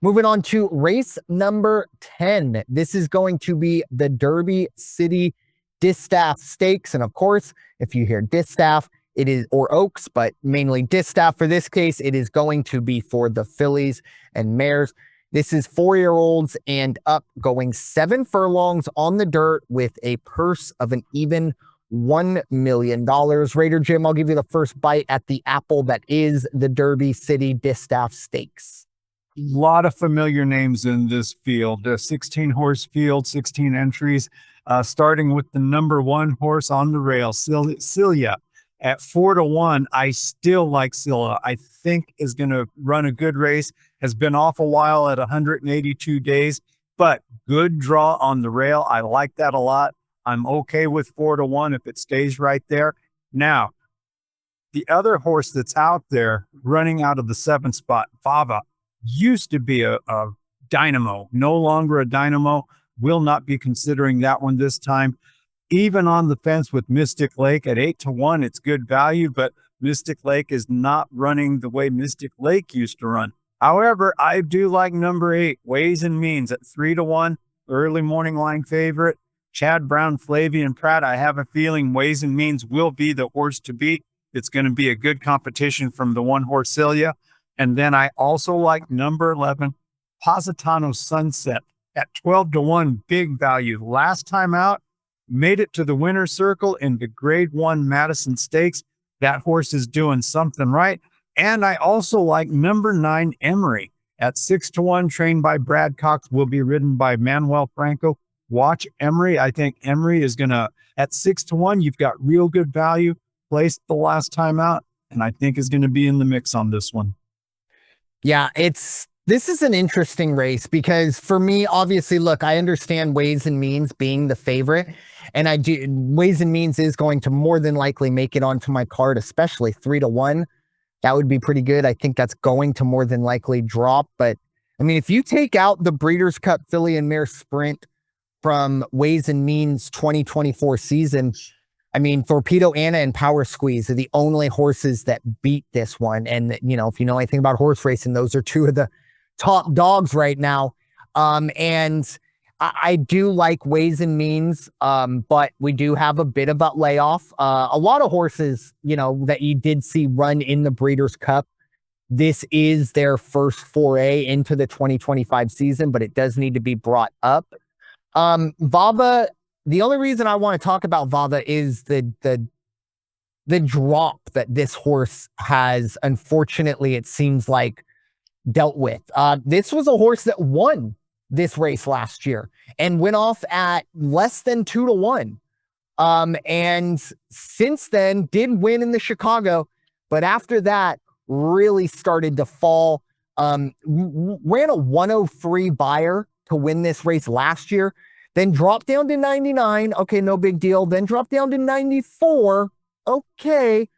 Moving on to race number 10. This is going to be the Derby City Distaff Stakes. And of course, if you hear Distaff, it is, or Oaks, but mainly Distaff for this case, it is going to be for the fillies and mares. This is 4-year-olds and up, going 7 furlongs on the dirt with a purse of an even $1 million. Raider Jim, I'll give you the first bite at the apple that is the Derby City Distaff Stakes. A lot of familiar names in this field. A 16-horse field, 16 entries, starting with the number 1 horse on the rail, Sylvia. At 4-1, I still like Sylvia. I think is going to run a good race. Has been off a while at 182 days, but good draw on the rail. I like that a lot. I'm okay with 4-1 if it stays right there. Now, the other horse that's out there running out of the 7th spot, Faiza, used to be a dynamo, no longer a dynamo. Will not be considering that one this time. Even on the fence with Mystic Lake at 8-1, it's good value, but Mystic Lake is not running the way Mystic Lake used to run. However, I do like number 8, Ways and Means, at 3-1, early morning line favorite. Chad Brown Flavien Prat. I have a feeling Ways and Means will be the horse to beat. It's going to be a good competition from the 1-horse Sylvia. And then I also like number 11, Positano Sunset at 12-1, big value. Last time out, made it to the winner's circle in the Grade 1 Madison Stakes. That horse is doing something right. And I also like number 9, Emery at 6-1, trained by Brad Cox, will be ridden by Manuel Franco. Watch Emery. I think Emery is going to, at 6-1, you've got real good value, placed the last time out, and I think is going to be in the mix on this one. Yeah, this is an interesting race because for me, obviously, look, I understand Ways and Means being the favorite, and Ways and Means is going to more than likely make it onto my card, especially 3-1. That would be pretty good. I think that's going to more than likely drop. But I mean, if you take out the Breeders' Cup Filly and Mare Sprint from Ways and Means 2024 season, I mean, Torpedo Anna and Power Squeeze are the only horses that beat this one. And, you know, if you know anything about horse racing, those are 2 of the top dogs right now. And I do like Ways and Means, but we do have a bit of a layoff. A lot of horses, you know, that you did see run in the Breeders' Cup. This is their first foray into the 2025 season, but it does need to be brought up. Faiza, the only reason I want to talk about Faiza is the drop that this horse has, unfortunately, it seems like, dealt with. This was a horse that won this race last year and went off at less than 2-1. And since then did win in the Chicago, but after that really started to fall. Ran a 103 Beyer to win this race last year, then dropped down to 99. Okay, no big deal. Then dropped down to 94. Okay.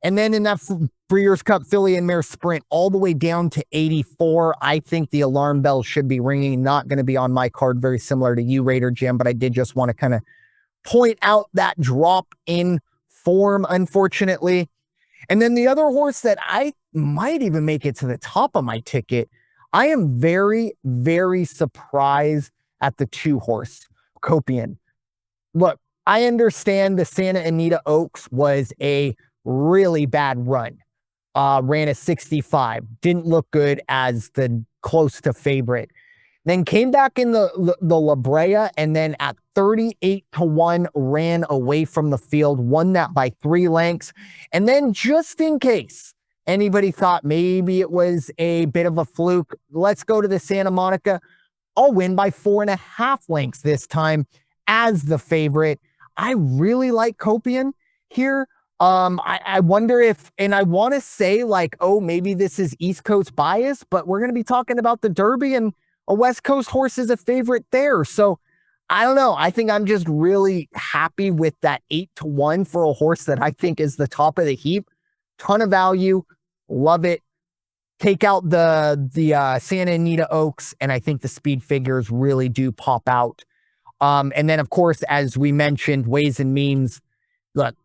And then in that Breeders' Cup Filly and Mare Sprint, all the way down to 84. I think the alarm bell should be ringing. Not going to be on my card, very similar to you, Raider Jim, but I did just want to kind of point out that drop in form, unfortunately. And then the other horse that I might even make it to the top of my ticket, I am very, very surprised at the 2-horse, Copan. Look, I understand the Santa Anita Oaks was a really bad run. Ran a 65. Didn't look good as the close to favorite. Then came back in the La Brea, and then at 38-1 ran away from the field, won that by 3 lengths. And then just in case anybody thought maybe it was a bit of a fluke, let's go to the Santa Monica. I'll win by 4.5 lengths this time as the favorite. I really like Copan here. I wonder if, and I want to say like, oh, maybe this is East Coast bias, but we're going to be talking about the Derby, and a West Coast horse is a favorite there. So I don't know. I think I'm just really happy with that 8-1 for a horse that I think is the top of the heap. Ton of value. Love it. Take out the Santa Anita Oaks, and I think the speed figures really do pop out. And then, of course, as we mentioned, Ways and Means, look,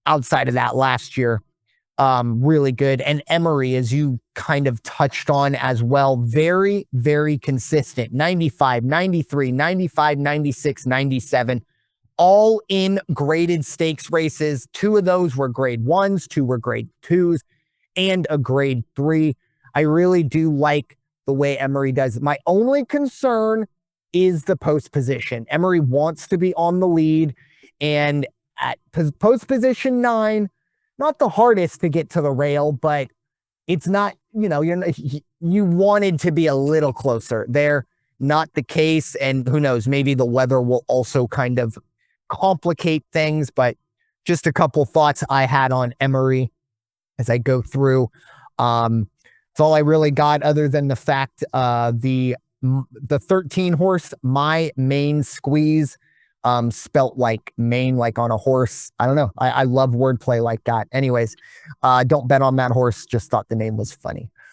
outside of that last year, really good. And Emery, as you kind of touched on as well, very, very consistent. 95, 93, 95, 96, 97, all in graded stakes races. 2 of those were grade 1s, 2 were grade 2s, and a grade 3. I really do like the way Emery does it. My only concern is the post position. Emery wants to be on the lead, and at post position 9, not the hardest to get to the rail, but it's not, you wanted to be a little closer there. Not the case. And who knows, maybe the weather will also kind of complicate things, but just a couple thoughts I had on Emery as I go through. That's all I really got, other than the fact the 13 horse, My Main Squeeze, spelt like Maine, like on a horse. I don't know. I love wordplay like that. Anyways, don't bet on that horse. Just thought the name was funny.